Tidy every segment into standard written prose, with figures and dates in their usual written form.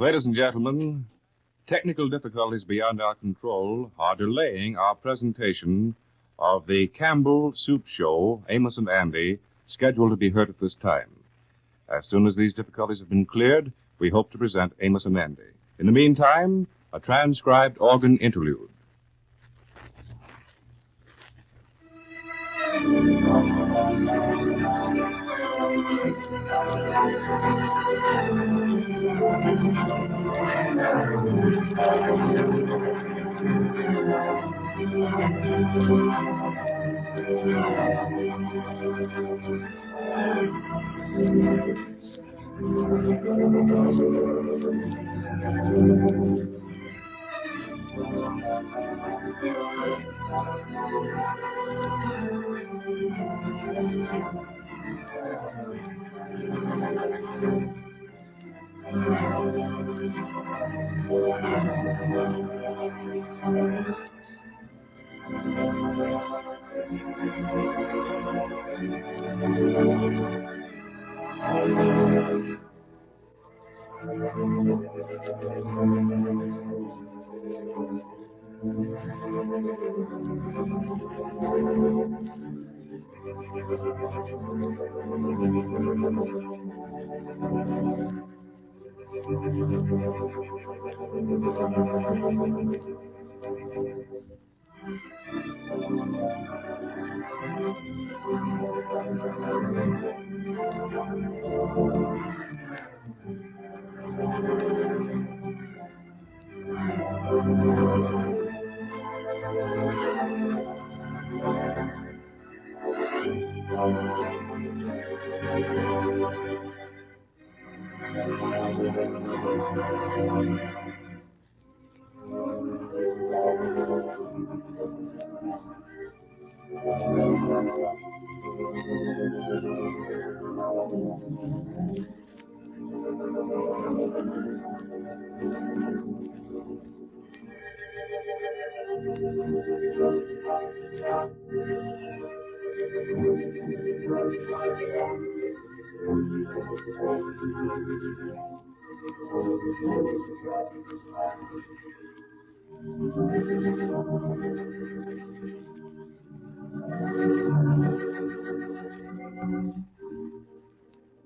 Ladies and gentlemen, technical difficulties beyond our control are delaying our presentation of the Campbell Soup show, Amos and Andy, scheduled to be heard at this time. As soon as these difficulties have been cleared, we hope to present Amos and Andy. In the meantime, a transcribed organ interlude.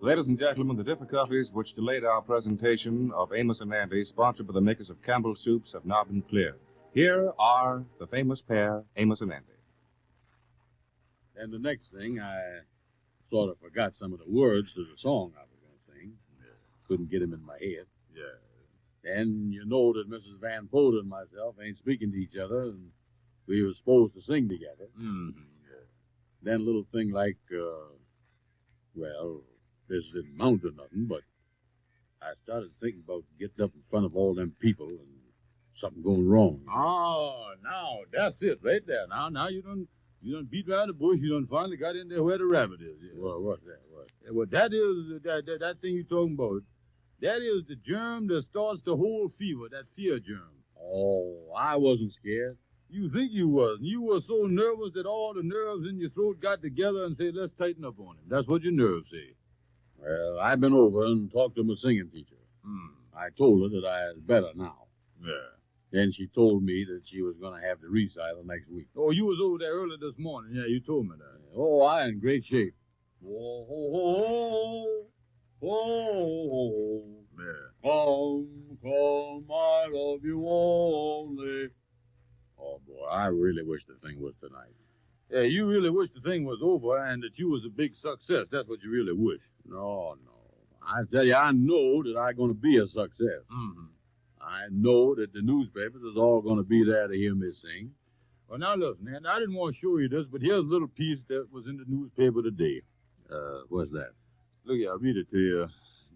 Ladies and gentlemen, the difficulties which delayed our presentation of Amos and Andy, sponsored by the makers of Campbell Soups, have now been cleared. Here are the famous pair, Amos and Andy. And the next thing, I sort of forgot some of the words to the song I was going to sing. Couldn't get them in my head. And you know that Mrs. Van Poden and myself ain't speaking to each other, and we were supposed to sing together. Then a little thing like, this didn't amount to nothing, but I started thinking about getting up in front of all them people and something going wrong. Oh, now, that's it right there. Now you done beat around the bush. You done finally got in there where the rabbit is. Yeah. Well, what's that? What? Well, that is that thing you talking about. That is the germ that starts the whole fever, that fear germ. Oh, I wasn't scared. You think you was. You were so nervous that all the nerves in your throat got together and said, let's tighten up on him. That's what your nerves say. Well, I've been over and talked to my singing teacher. I told her that I was better now. Yeah. Then she told me that she was going to have the recital next week. Oh, you was over there early this morning. Yeah, you told me that. Oh, I'm in great shape. Oh, ho, ho, ho. Yeah. Come, I love you only. Oh, boy, I really wish the thing was tonight. Yeah, you really wish the thing was over and that you was a big success. That's what you really wish. No. I tell you, I know that I'm going to be a success. I know that the newspapers is all going to be there to hear me sing. Well, now, listen, man, I didn't want to show you this, but here's a little piece that was in the newspaper today. What's that? Look here, I'll read it to you.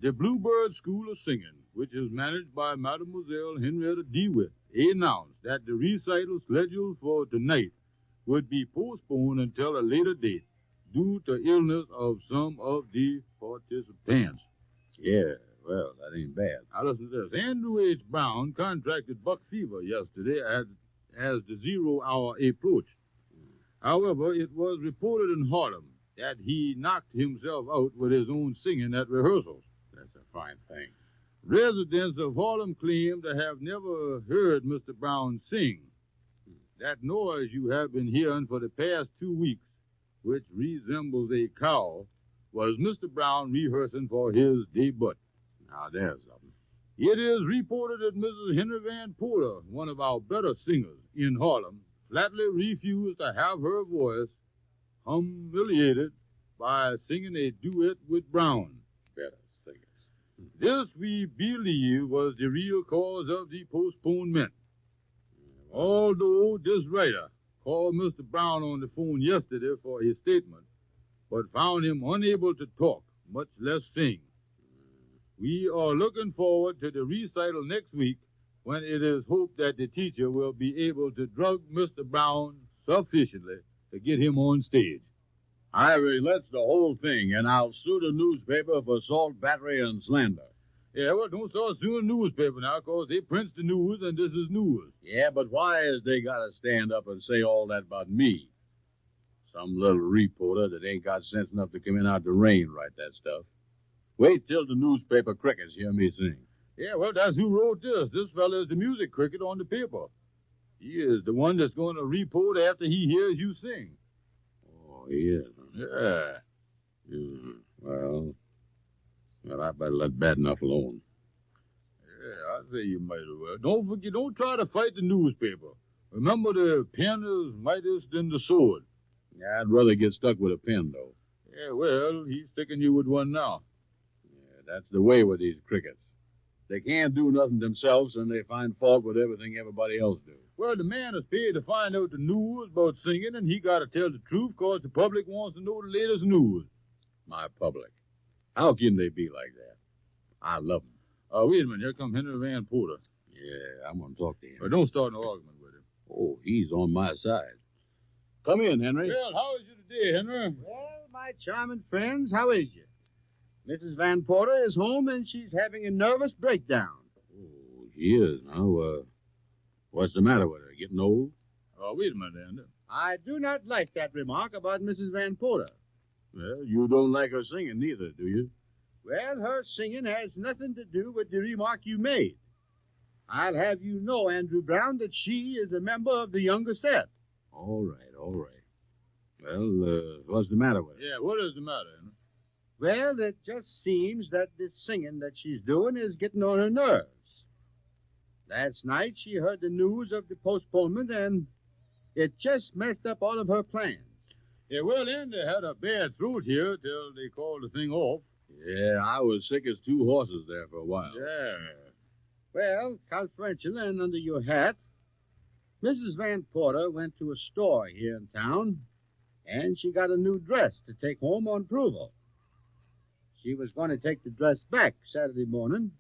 The Bluebird School of Singing, which is managed by Mademoiselle Henrietta DeWitt, announced that the recital scheduled for tonight would be postponed until a later date due to illness of some of the participants. Yeah, well, that ain't bad. Now listen to this. Andrew H. Brown contracted buck fever yesterday as the 0 hour approached. However, it was reported in Harlem that he knocked himself out with his own singing at rehearsals. That's a fine thing. Residents of Harlem claim to have never heard Mr. Brown sing. That noise you have been hearing for the past 2 weeks, which resembles a cow, was Mr. Brown rehearsing for his debut. Now, there's something. It is reported that Mrs. Henry Van Porter, one of our better singers in Harlem, flatly refused to have her voice humiliated by singing a duet with Brown. Better singers. This, we believe, was the real cause of the postponement. Although this writer called Mr. Brown on the phone yesterday for his statement, but found him unable to talk, much less sing. We are looking forward to the recital next week, when it is hoped that the teacher will be able to drug Mr. Brown sufficiently to get him on stage. I relents the whole thing, and I'll sue the newspaper for assault, battery, and slander. Yeah, well, don't start suing the newspaper now, 'cause they prints the news, and this is news. Yeah, but why is they got to stand up and say all that about me? Some little reporter that ain't got sense enough to come in out the rain write that stuff. Wait till the newspaper crickets hear me sing. Yeah, well, that's who wrote this. This fella is the music cricket on the paper. He is the one that's going to report after he hears you sing. Oh, he is. Yeah. Well, I better let bad enough alone. Yeah, I say you might as well. Don't forget, don't try to fight the newspaper. Remember, the pen is mightiest than the sword. Yeah, I'd rather get stuck with a pen, though. Yeah, well, he's sticking you with one now. Yeah, that's the way with these crickets. They can't do nothing themselves, and they find fault with everything everybody else do. Well, the man is paid to find out the news about singing, and he got to tell the truth 'cause the public wants to know the latest news. My public. How can they be like that? I love them. Wait a minute. Here come Henry Van Porter. Yeah, I'm going to talk to him. Don't start an argument with him. Oh, he's on my side. Come in, Henry. Well, how is you today, Henry? Well, my charming friends, how is you? Mrs. Van Porter is home, and she's having a nervous breakdown. Oh, she is now. What's the matter with her? Getting old? Wait a minute, Andy. I do not like that remark about Mrs. Van Porter. Well, you don't like her singing neither, do you? Well, her singing has nothing to do with the remark you made. I'll have you know, Andrew Brown, that she is a member of the younger set. All right. Well, what's the matter with her? Yeah, what is the matter, Henry? Well, it just seems that this singing that she's doing is getting on her nerves. Last night she heard the news of the postponement, and it just messed up all of her plans. Yeah, well, Andy had a bad throat here till they called the thing off. Yeah, I was sick as two horses there for a while. Yeah. Well, confidential and under your hat, Mrs. Van Porter went to a store here in town, and she got a new dress to take home on approval. She was going to take the dress back Saturday morning,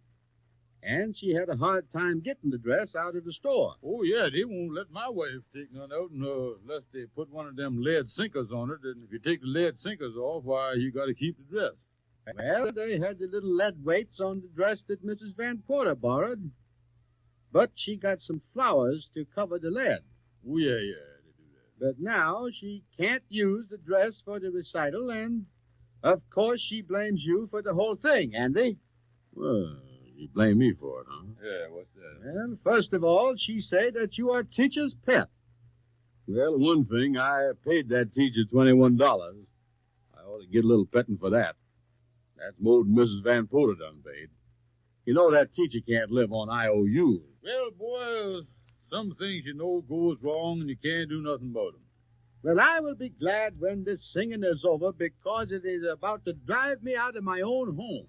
and she had a hard time getting the dress out of the store. Oh, yeah, they won't let my wife take none out unless they put one of them lead sinkers on it. And if you take the lead sinkers off, why, you got to keep the dress. Well, they had the little lead weights on the dress that Mrs. Van Porter borrowed, but she got some flowers to cover the lead. Oh, yeah, they do that. But now she can't use the dress for the recital, and, of course, she blames you for the whole thing, Andy. Well, you blame me for it, huh? Yeah, what's that? Well, first of all, she said that you are teacher's pet. Well, one thing, I paid that teacher $21. I ought to get a little petting for that. That's more than Mrs. Van Porter done paid. You know that teacher can't live on IOUs. Well, boy, some things you know goes wrong and you can't do nothing about them. Well, I will be glad when this singing is over, because it is about to drive me out of my own home.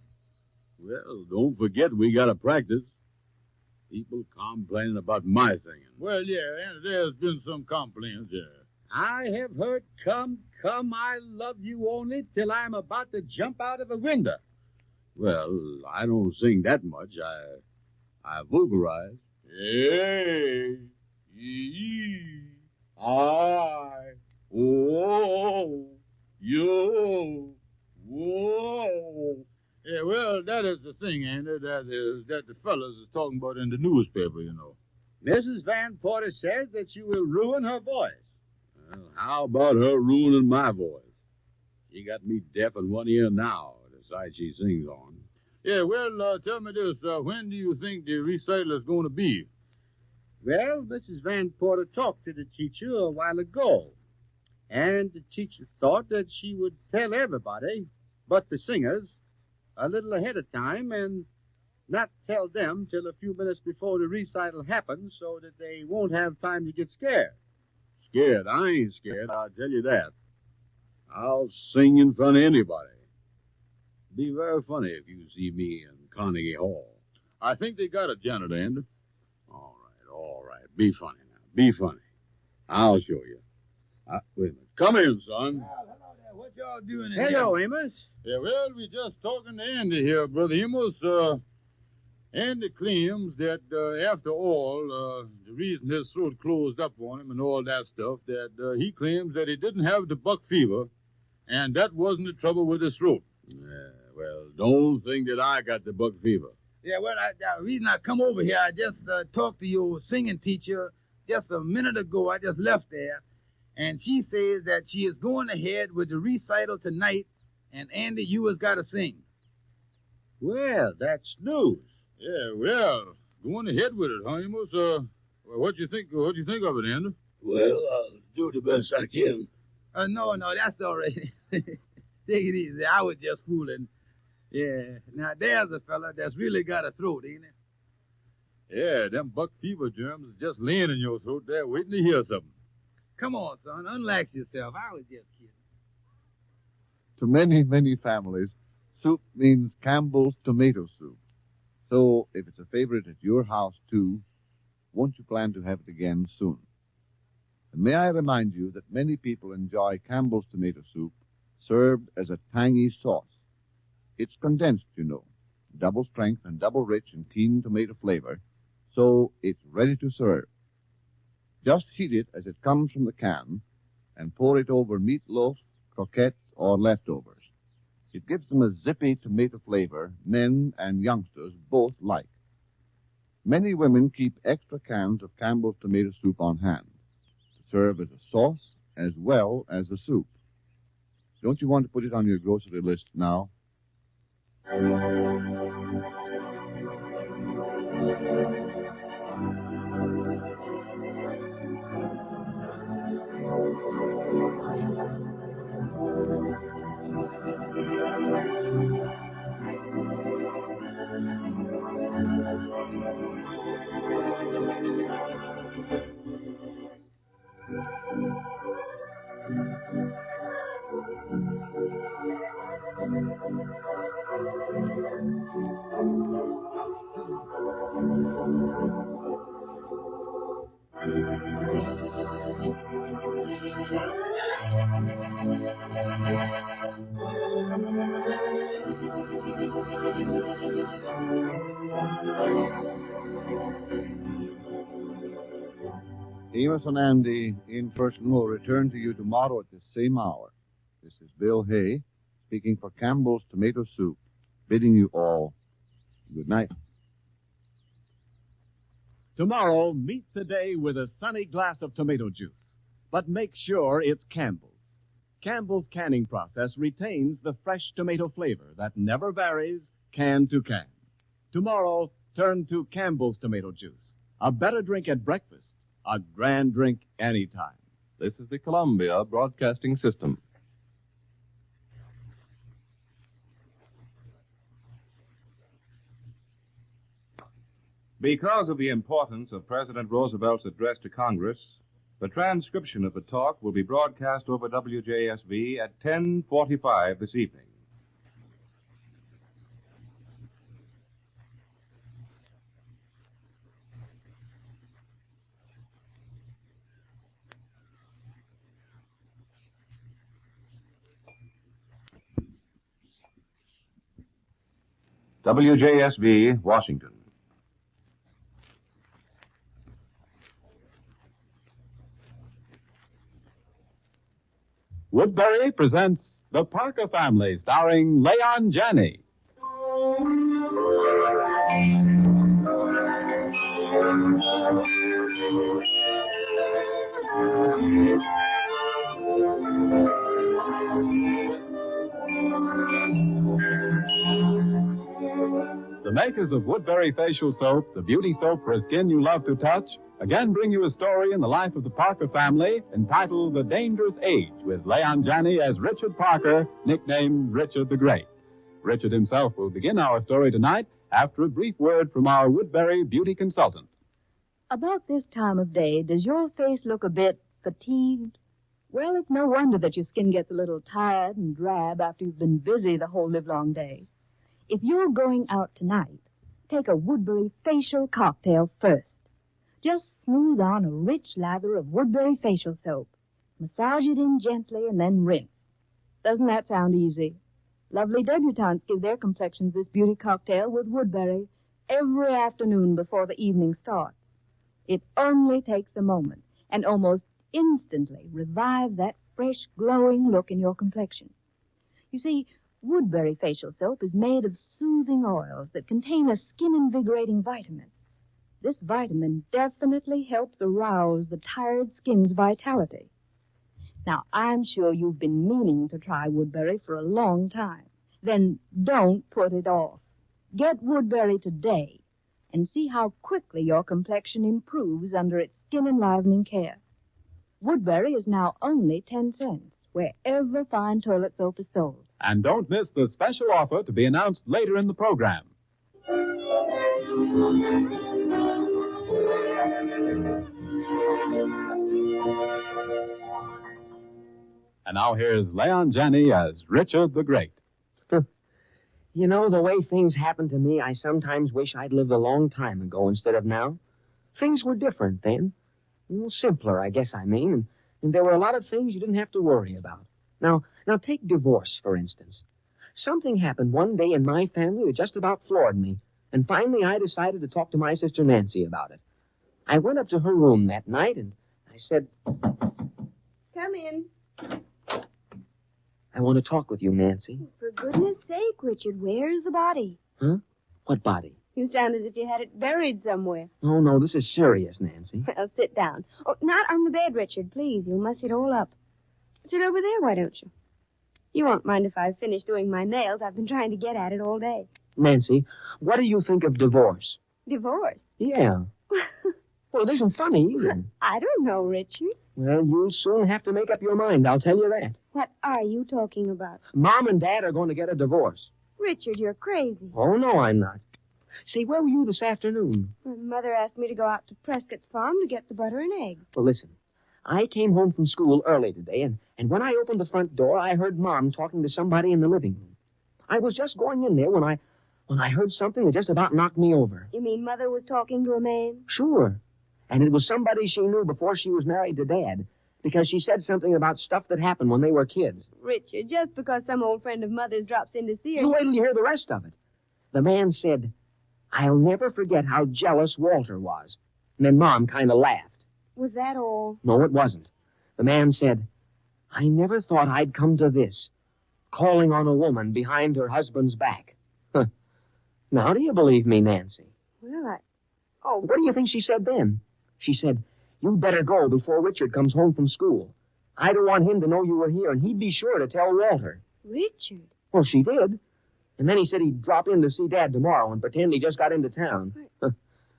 Well, don't forget we got to practice. People complaining about my singing. Well, yeah, and there's been some complaints, yeah. I have heard, come, I love you only, till I'm about to jump out of a window. Well, I don't sing that much. I vulgarize. Hey, I, oh, you, whoa. Yeah, well, that is the thing, Andy, that the fellas is talking about in the newspaper, you know. Mrs. Van Porter says that you will ruin her voice. Well, how about her ruining my voice? She got me deaf in one ear now, the side she sings on. Yeah, well, tell me this. When do you think the recital is going to be? Well, Mrs. Van Porter talked to the teacher a while ago, and the teacher thought that she would tell everybody, but the singers, a little ahead of time, and not tell them till a few minutes before the recital happens so that they won't have time to get scared. Scared? I ain't scared, I'll tell you that. I'll sing in front of anybody. Be very funny if you see me in Carnegie Hall. I think they got it, Janitor Andy. All right. Be funny now. Be funny. I'll show you. Wait a minute. Come in, son. Hello there. What y'all doing in Hello, here? Amos. Yeah, well, we just talking to Andy here, Brother Amos. Andy claims that, after all, the reason his throat closed up on him and all that stuff, that he claims that he didn't have the buck fever, and that wasn't the trouble with his throat. Well, don't think that I got the buck fever. Yeah, well, the reason I come over here, I just talked to your singing teacher just a minute ago. I just left there, and she says that she is going ahead with the recital tonight, and Andy, you has got to sing. Well, that's news. Yeah, well, going ahead with it, huh, Amos? Well, what you think of it, Andy? Well, I'll do the best I can. No, that's all right. Take it easy. I was just fooling. Yeah, now there's a fella that's really got a throat, ain't it? Yeah, them buck fever germs is just laying in your throat there waiting to hear something. Come on, son, unlax yourself. I was just kidding. To many, many families, soup means Campbell's tomato soup. So, if it's a favorite at your house, too, won't you plan to have it again soon? And may I remind you that many people enjoy Campbell's tomato soup served as a tangy sauce. It's condensed, you know, double strength and double rich in keen tomato flavor, so it's ready to serve. Just heat it as it comes from the can and pour it over meatloaf, croquettes, or leftovers. It gives them a zippy tomato flavor men and youngsters both like. Many women keep extra cans of Campbell's tomato soup on hand to serve as a sauce as well as a soup. Don't you want to put it on your grocery list now? Amos and Andy in person will return to you tomorrow at the same hour. This is Bill Hay, speaking for Campbell's Tomato Soup, bidding you all good night. Tomorrow, meet the day with a sunny glass of tomato juice. But make sure it's Campbell's. Campbell's canning process retains the fresh tomato flavor that never varies can to can. Tomorrow, turn to Campbell's tomato juice. A better drink at breakfast. A grand drink anytime. This is the Columbia Broadcasting System. Because of the importance of President Roosevelt's address to Congress, the transcription of the talk will be broadcast over WJSV at 10:45 this evening. WJSV, Washington. Woodbury presents The Parker Family, starring Leon Janney. The makers of Woodbury Facial Soap, the beauty soap for a skin you love to touch, again bring you a story in the life of the Parker family entitled The Dangerous Age, with Leon Janney as Richard Parker, nicknamed Richard the Great. Richard himself will begin our story tonight after a brief word from our Woodbury beauty consultant. About this time of day, does your face look a bit fatigued? Well, it's no wonder that your skin gets a little tired and drab after you've been busy the whole livelong day. If you're going out tonight, take a Woodbury facial cocktail first. Just smooth on a rich lather of Woodbury facial soap. Massage it in gently and then rinse. Doesn't that sound easy? Lovely debutantes give their complexions this beauty cocktail with Woodbury every afternoon before the evening starts. It only takes a moment and almost instantly revives that fresh, glowing look in your complexion. You see, Woodbury facial soap is made of soothing oils that contain a skin-invigorating vitamin. This vitamin definitely helps arouse the tired skin's vitality. Now, I'm sure you've been meaning to try Woodbury for a long time. Then don't put it off. Get Woodbury today and see how quickly your complexion improves under its skin-enlivening care. Woodbury is now only 10 cents wherever fine toilet soap is sold. And don't miss the special offer to be announced later in the program. And now here's Leon Janney as Richard the Great. You know, the way things happen to me, I sometimes wish I'd lived a long time ago instead of now. Things were different then. Simpler, I guess I mean. And there were a lot of things you didn't have to worry about. Now take divorce, for instance. Something happened one day in my family that just about floored me. And finally I decided to talk to my sister Nancy about it. I went up to her room that night and I said, Come in. I want to talk with you, Nancy. For goodness sake, Richard, where's the body? Huh? What body? You sound as if you had it buried somewhere. Oh, no, this is serious, Nancy. Well, sit down. Oh, not on the bed, Richard, please. You'll muss it all up. Sit over there, why don't you? You won't mind if I finish doing my nails. I've been trying to get at it all day. Nancy, what do you think of divorce? Divorce? Yeah. Well, it isn't funny either. I don't know, Richard. Well, you'll soon have to make up your mind, I'll tell you that. What are you talking about? Mom and Dad are going to get a divorce. Richard, you're crazy. Oh, no, I'm not. Say, where were you this afternoon? Mother asked me to go out to Prescott's farm to get the butter and eggs. Well, listen. I came home from school early today, and when I opened the front door, I heard Mom talking to somebody in the living room. I was just going in there when I heard something that just about knocked me over. You mean Mother was talking to a man? Sure. And it was somebody she knew before she was married to Dad, because she said something about stuff that happened when they were kids. Richard, just because some old friend of Mother's drops in to see her... You wait till you hear the rest of it. The man said, I'll never forget how jealous Walter was. And then Mom kind of laughed. Was that all? No, it wasn't. The man said, I never thought I'd come to this, calling on a woman behind her husband's back. Huh. Now, do you believe me, Nancy? Well, what do you think she said then? She said, you'd better go before Richard comes home from school. I don't want him to know you were here, and he'd be sure to tell Walter. Richard? Well, she did. And then he said he'd drop in to see Dad tomorrow and pretend he just got into town.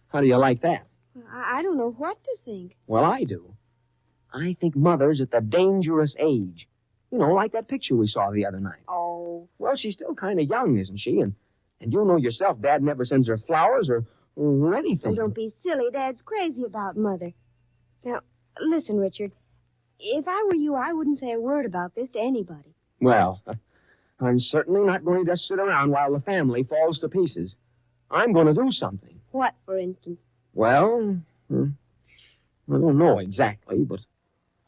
How do you like that? I don't know what to think. Well, I do. I think Mother's at the dangerous age. You know, like that picture we saw the other night. Oh. Well, she's still kind of young, isn't she? And you know yourself, Dad never sends her flowers or anything. Oh, don't be silly. Dad's crazy about Mother. Now, listen, Richard. If I were you, I wouldn't say a word about this to anybody. Well, I'm certainly not going to just sit around while the family falls to pieces. I'm going to do something. What, for instance? Well, I don't know exactly, but...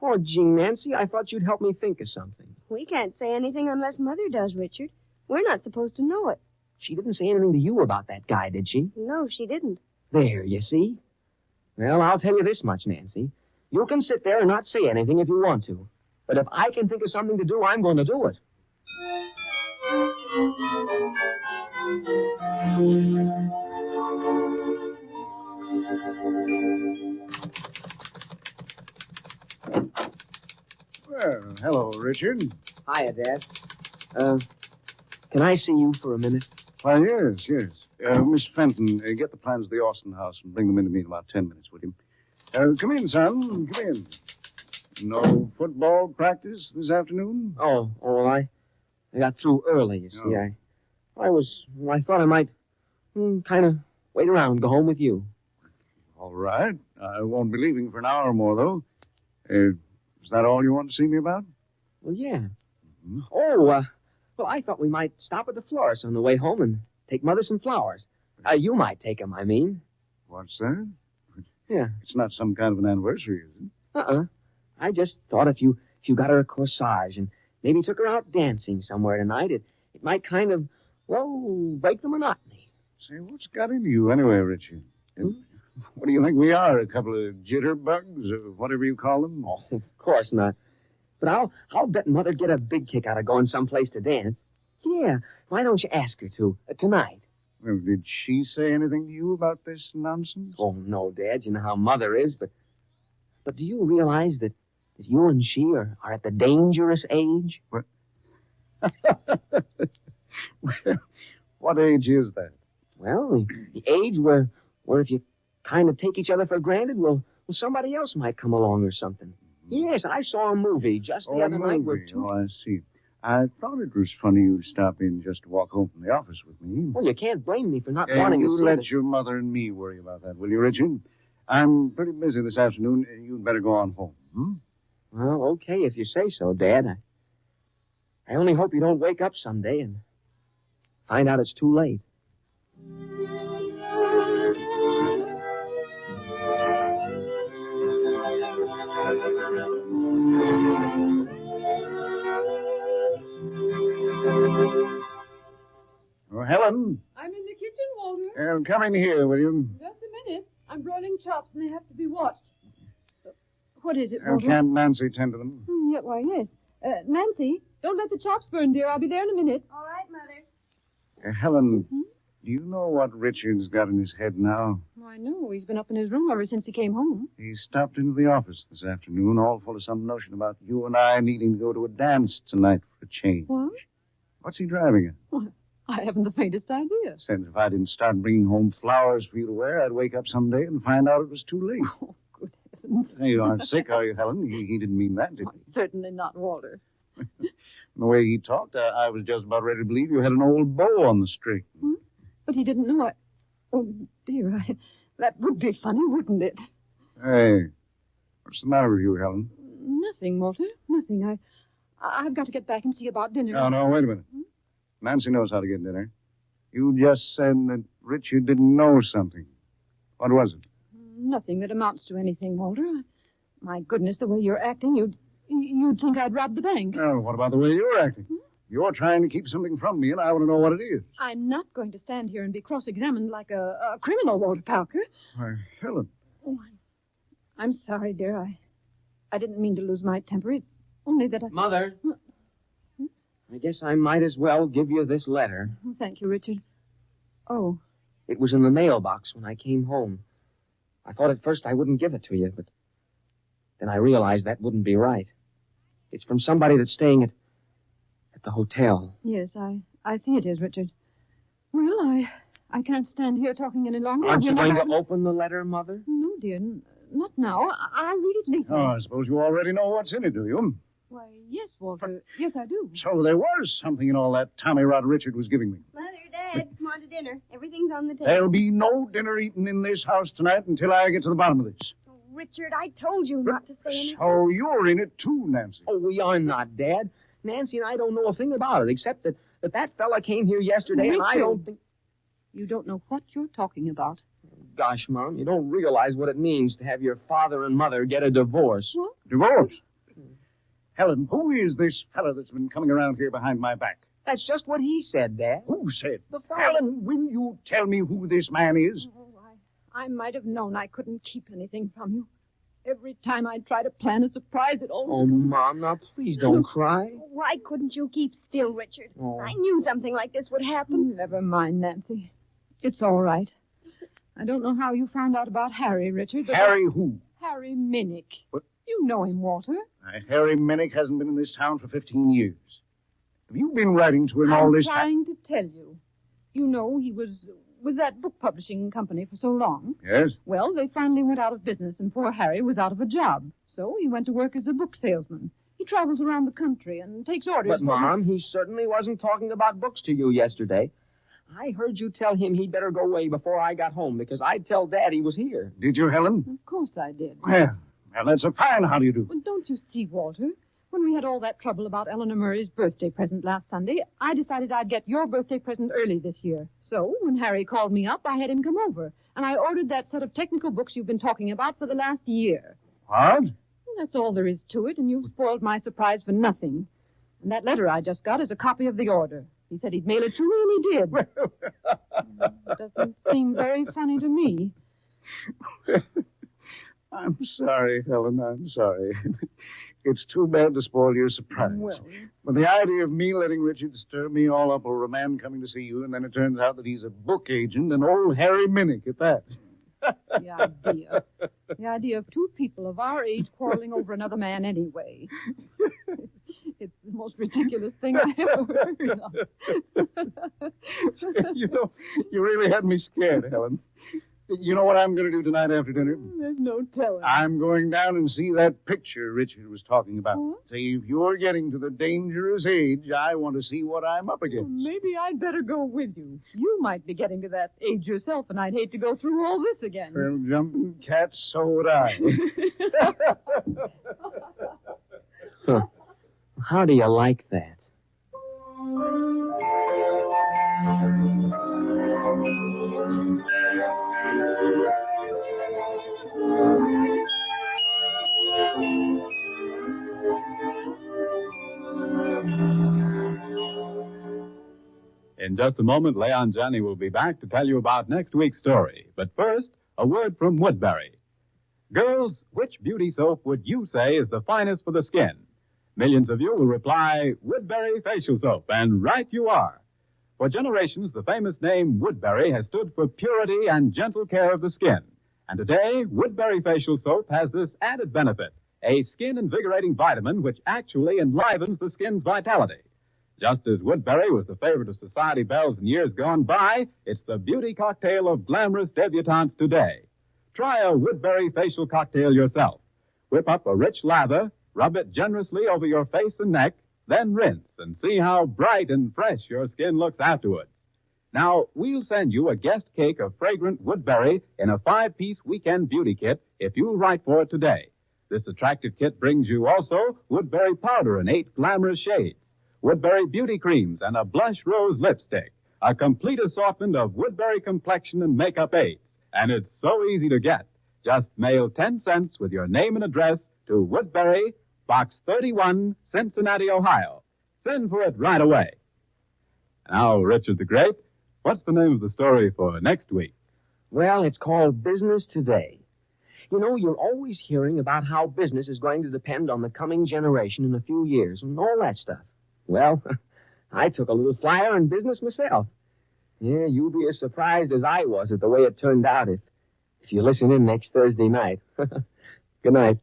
Oh, gee, Nancy, I thought you'd help me think of something. We can't say anything unless Mother does, Richard. We're not supposed to know it. She didn't say anything to you about that guy, did she? No, she didn't. There, you see? Well, I'll tell you this much, Nancy. You can sit there and not say anything if you want to. But if I can think of something to do, I'm going to do it. Well, hello, Richard. Hiya, Dad. Can I see you for a minute? Well, yes. Miss Fenton, get the plans of the Austin house and bring them in to me in about 10 minutes, would you? Come in, son. Come in. No football practice this afternoon? Well, I got through early, you see. I thought I might kind of wait around and go home with you. All right. I won't be leaving for an hour or more, though. Is that all you want to see me about? Well, yeah. Mm-hmm. Well, I thought we might stop at the florist on the way home and take Mother some flowers. You might take them, I mean. What's that? Yeah. It's not some kind of an anniversary, is it? I just thought if you got her a corsage and maybe took her out dancing somewhere tonight, it might kind of, break the monotony. Say, what's got into you anyway, Richard? What do you think we are, a couple of jitterbugs or whatever you call them? Oh, of course not. But I'll bet Mother'd get a big kick out of going someplace to dance. Yeah, why don't you ask her to, tonight? Well, did she say anything to you about this nonsense? Oh, no, Dad. You know how Mother is, but do you realize that you and she are at the dangerous age? What? What age is that? Well, the age where if you kind of take each other for granted, somebody else might come along or something. Yes, I saw a movie just the other night where two... Oh, I see. I thought it was funny you stop in just to walk home from the office with me. Well, you can't blame me for not wanting to see you let your mother and me worry about that, will you, Richard? I'm pretty busy this afternoon, and you'd better go on home. Well, okay, if you say so, Dad. I only hope you don't wake up someday and find out it's too late. Oh, Helen. I'm in the kitchen, Walter. Come in here, will you? Just a minute. I'm broiling chops, and they have to be washed. What is it, Walter? Can't Nancy tend to them? Why, yes. Nancy, don't let the chops burn, dear. I'll be there in a minute. All right, Mother. Helen, do you know what Richard's got in his head now? I know. He's been up in his room ever since he came home. He stopped into the office this afternoon, all full of some notion about you and I needing to go to a dance tonight for a change. What? What's he driving at? Well, I haven't the faintest idea. Said if I didn't start bringing home flowers for you to wear, I'd wake up someday and find out it was too late. Oh, good heavens. You aren't sick, are you, Helen? He didn't mean that, did he? Certainly not, Walter. The way he talked, I was just about ready to believe you had an old beau on the string. But he didn't know Oh, dear, that would be funny, wouldn't it? Hey, what's the matter with you, Helen? Nothing, Walter. Nothing. I've got to get back and see about dinner. No, wait a minute. Nancy knows how to get dinner. You just said that Richard didn't know something. What was it? Nothing that amounts to anything, Walter. My goodness, the way you're acting, you'd think I'd robbed the bank. Oh, what about the way you're acting? You're trying to keep something from me, and I want to know what it is. I'm not going to stand here and be cross-examined like a criminal, Walter Parker. Why, Helen. Oh, I'm sorry, dear. I didn't mean to lose my temper. It's only that Mother. I guess I might as well give you this letter. Thank you, Richard. Oh. It was in the mailbox when I came home. I thought at first I wouldn't give it to you, but then I realized that wouldn't be right. It's from somebody that's staying at the hotel. Yes, I see it is, Richard. Well, I can't stand here talking any longer. Aren't you going to open the letter, Mother? No, dear, not now. I'll read it later. Oh, I suppose you already know what's in it, do you? Why, yes, Walter. Yes, I do. So there was something in all that Tommy Rod Richard was giving me. Mother, Dad, come on to dinner. Everything's on the table. There'll be no dinner eaten in this house tonight until I get to the bottom of this. Oh, Richard, I told you not to say anything. So you're in it too, Nancy. Oh, we are not, Dad. Nancy and I don't know a thing about it, except that fella came here yesterday, Richard, and I don't think... You don't know what you're talking about. Gosh, Mom, you don't realize what it means to have your father and mother get a divorce. What? Divorce? Helen, who is this fella that's been coming around here behind my back? That's just what he said, Dad. Who said? The fella. Helen, will you tell me who this man is? Oh, I might have known I couldn't keep anything from you. Every time I try to plan a surprise, it always... Oh, Mom, now please don't cry. Why couldn't you keep still, Richard? Oh. I knew something like this would happen. Never mind, Nancy. It's all right. I don't know how you found out about Harry, Richard. But Harry who? Harry Minnick. What? You know him, Walter. Harry Minnick hasn't been in this town for 15 years. Have you been writing to him all this time? I'm trying to tell you. You know, he was with that book publishing company for so long. Yes? Well, they finally went out of business, and poor Harry was out of a job. So he went to work as a book salesman. He travels around the country and takes orders. But, Mom, he certainly wasn't talking about books to you yesterday. I heard you tell him he'd better go away before I got home, because I'd tell Dad he was here. Did you, Helen? Of course I did. Well, that's a fine how do you do. Well, don't you see, Walter? When we had all that trouble about Eleanor Murray's birthday present last Sunday, I decided I'd get your birthday present early this year. So, when Harry called me up, I had him come over, and I ordered that set of technical books you've been talking about for the last year. What? Well, that's all there is to it, and you've spoiled my surprise for nothing. And that letter I just got is a copy of the order. He said he'd mail it to me, and he did. It doesn't seem very funny to me. I'm sorry, Helen, I'm sorry. It's too bad to spoil your surprise. Well, But the idea of me letting Richard stir me all up over a man coming to see you, and then it turns out that he's a book agent, and old Harry Minnick at that. The idea of two people of our age quarreling over another man anyway. It's the most ridiculous thing I ever heard of. You really had me scared, Helen. You know what I'm going to do tonight after dinner? There's no telling. I'm going down and see that picture Richard was talking about. What? See, if you're getting to the dangerous age, I want to see what I'm up against. Well, maybe I'd better go with you. You might be getting to that age yourself, and I'd hate to go through all this again. Well, jumping cats, so would I. Huh. How do you like that? In just a moment, Leon Janney will be back to tell you about next week's story. But first, a word from Woodbury. Girls, which beauty soap would you say is the finest for the skin? Millions of you will reply, Woodbury Facial Soap, and right you are. For generations, the famous name Woodbury has stood for purity and gentle care of the skin. And today, Woodbury Facial Soap has this added benefit, a skin-invigorating vitamin which actually enlivens the skin's vitality. Just as Woodbury was the favorite of society belles in years gone by, it's the beauty cocktail of glamorous debutantes today. Try a Woodbury facial cocktail yourself. Whip up a rich lather, rub it generously over your face and neck, then rinse and see how bright and fresh your skin looks afterwards. Now, we'll send you a guest cake of fragrant Woodbury in a 5-piece weekend beauty kit if you write for it today. This attractive kit brings you also Woodbury powder in 8 glamorous shades, Woodbury beauty creams, and a blush rose lipstick, a complete assortment of Woodbury complexion and makeup aids. And it's so easy to get. Just mail 10 cents with your name and address to Woodbury, Box 31, Cincinnati, Ohio. Send for it right away. Now, Richard the Great, what's the name of the story for next week? Well, it's called Business Today. You know, you're always hearing about how business is going to depend on the coming generation in a few years and all that stuff. Well, I took a little flyer in business myself. Yeah, you'll be as surprised as I was at the way it turned out if you listen in next Thursday night. Good night.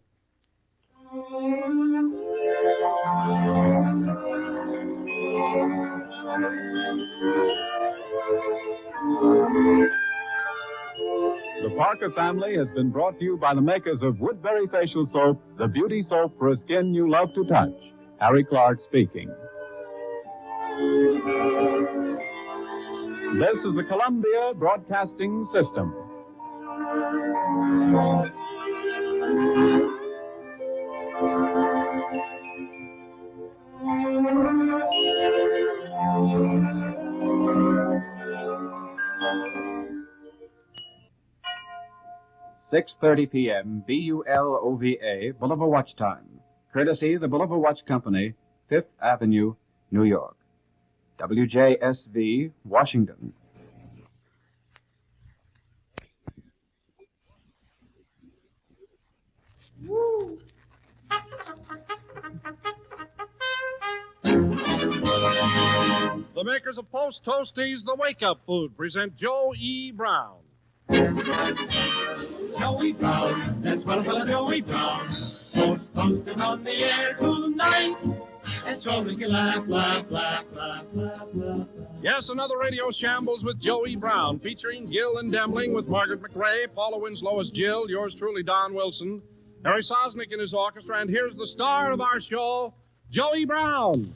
The Parker family has been brought to you by the makers of Woodbury Facial Soap, the beauty soap for a skin you love to touch. Harry Clark speaking. This is the Columbia Broadcasting System. .30 p.m. BULOVA, Boulevard Watch Time. Courtesy the Boulevard Watch Company, 5th Avenue, New York. WJSV, Washington. The makers of Post Toasties, the wake-up food, present Joe E. Brown. Joey Brown, let's welcome Joey Brown. Post toasted on the air tonight. That's all we can laugh, laugh, laugh, laugh, laugh, laugh. Yes, another radio shambles with Joe E. Brown, featuring Gill and Demling with Margaret McRae, Paula Winslow as Jill, yours truly, Don Wilson, Harry Sosnick in his orchestra, and here's the star of our show, Joe E. Brown.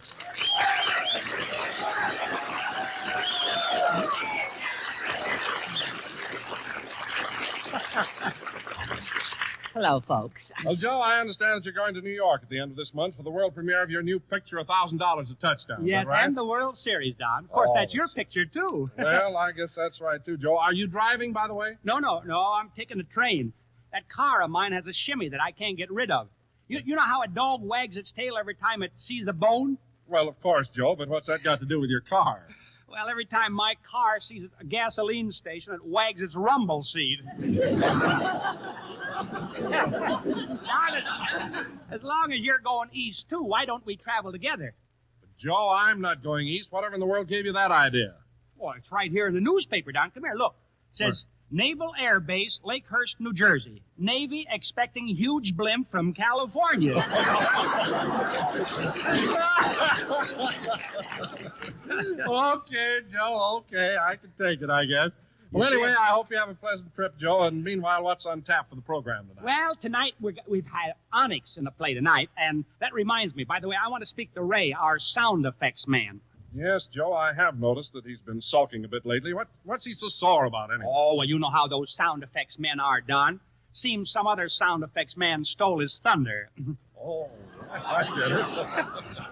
Hello, folks. Well, Joe, I understand that you're going to New York at the end of this month for the world premiere of your new picture, $1,000 a touchdown. Yes, Is that right? and the World Series, Don. Of course, that's your picture, too. Well, I guess that's right, too, Joe. Are you driving, by the way? No, I'm taking a train. That car of mine has a shimmy that I can't get rid of. You know how a dog wags its tail every time it sees a bone? Well, of course, Joe, but what's that got to do with your car? Well, every time my car sees a gasoline station, it wags its rumble seat. As long as you're going east, too, why don't we travel together? But Joe, I'm not going east. Whatever in the world gave you that idea? Well, it's right here in the newspaper, Don. Come here, look. It says, Naval Air Base, Lakehurst, New Jersey. Navy expecting huge blimp from California. Okay, Joe, okay. I can take it, I guess. Well, anyway, I hope you have a pleasant trip, Joe, and meanwhile, what's on tap for the program tonight? Well, tonight we've had Onyx in the play tonight, and that reminds me, by the way, I want to speak to Ray, our sound effects man. Yes, Joe, I have noticed that he's been sulking a bit lately. What's he so sore about, anyway? Oh, well, you know how those sound effects men are, Don. Seems some other sound effects man stole his thunder. Oh, I get it.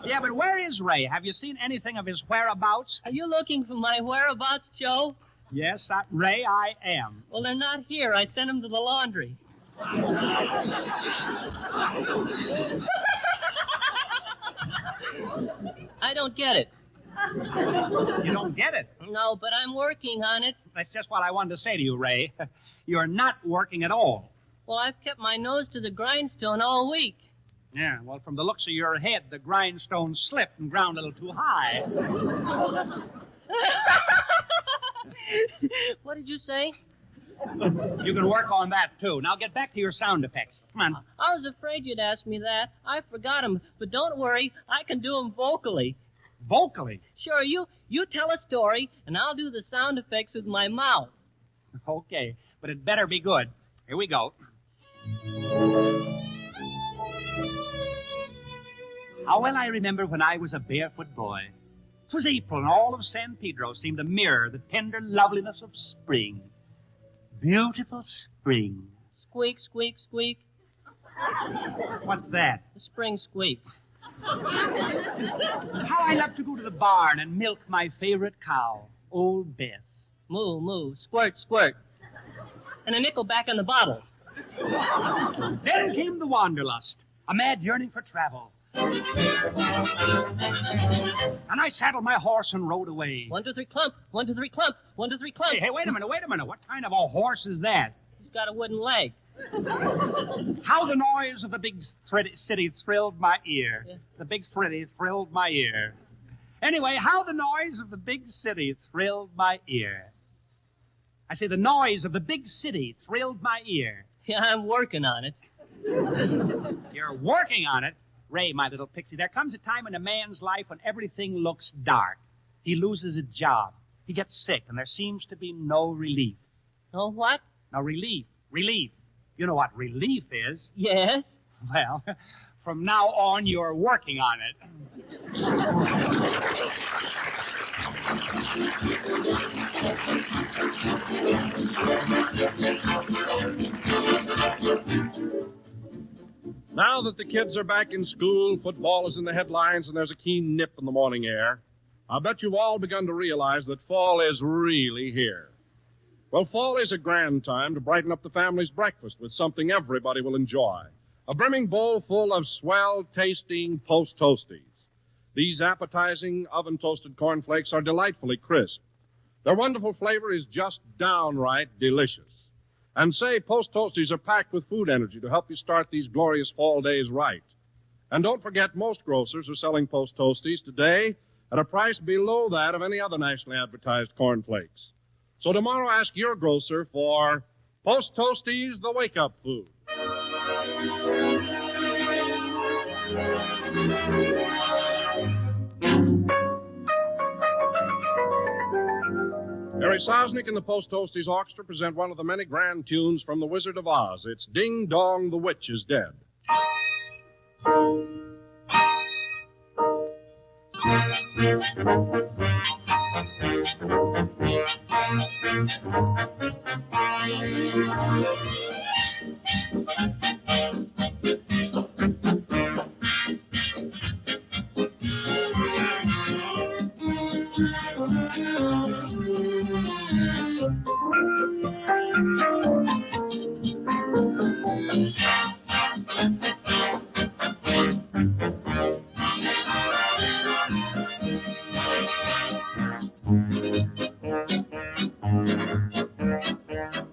Yeah, but where is Ray? Have you seen anything of his whereabouts? Are you looking for my whereabouts, Joe? Yes, Ray, I am. Well, they're not here. I sent them to the laundry. I don't get it. You don't get it? No, but I'm working on it. That's just what I wanted to say to you, Ray. You're not working at all. Well, I've kept my nose to the grindstone all week. Yeah, well, from the looks of your head, the grindstone slipped and ground a little too high. What did you say? You can work on that, too. Now get back to your sound effects. Come on. I was afraid you'd ask me that. I forgot them, but don't worry. I can do them vocally. Vocally? Sure, you tell a story, and I'll do the sound effects with my mouth. Okay, but it better be good. Here we go. How well I remember when I was a barefoot boy. 'Twas April, and all of San Pedro seemed to mirror the tender loveliness of spring. Beautiful spring. Squeak, squeak, squeak. What's that? The spring squeak. How I love to go to the barn and milk my favorite cow, Old Bess. Moo, moo, squirt, squirt. And a nickel back in the bottle. Then came the wanderlust, a mad yearning for travel. And I saddled my horse and rode away. 1, 2, 3, clump. 1, 2, 3, clump. 1, 2, 3, clump. Hey, wait a minute. What kind of a horse is that? He's got a wooden leg. How the noise of the big city thrilled my ear. Yeah. The big city thrilled my ear. Anyway, how the noise of the big city thrilled my ear. I say the noise of the big city thrilled my ear. Yeah, I'm working on it. You're working on it? Ray, my little pixie, there comes a time in a man's life when everything looks dark. He loses a job. He gets sick, and there seems to be no relief. No what? No relief. Relief. You know what relief is? Yes. Well, from now on, you're working on it. Now that the kids are back in school, football is in the headlines, and there's a keen nip in the morning air, I bet you've all begun to realize that fall is really here. Well, fall is a grand time to brighten up the family's breakfast with something everybody will enjoy. A brimming bowl full of swell-tasting Post Toasties. These appetizing oven-toasted cornflakes are delightfully crisp. Their wonderful flavor is just downright delicious. And say, Post Toasties are packed with food energy to help you start these glorious fall days right. And don't forget, most grocers are selling Post Toasties today at a price below that of any other nationally advertised cornflakes. So tomorrow, ask your grocer for Post Toasties, the wake-up food. Harry Sosnick and the Toasties Orchestra present one of the many grand tunes from The Wizard of Oz. It's Ding Dong, the Witch is Dead.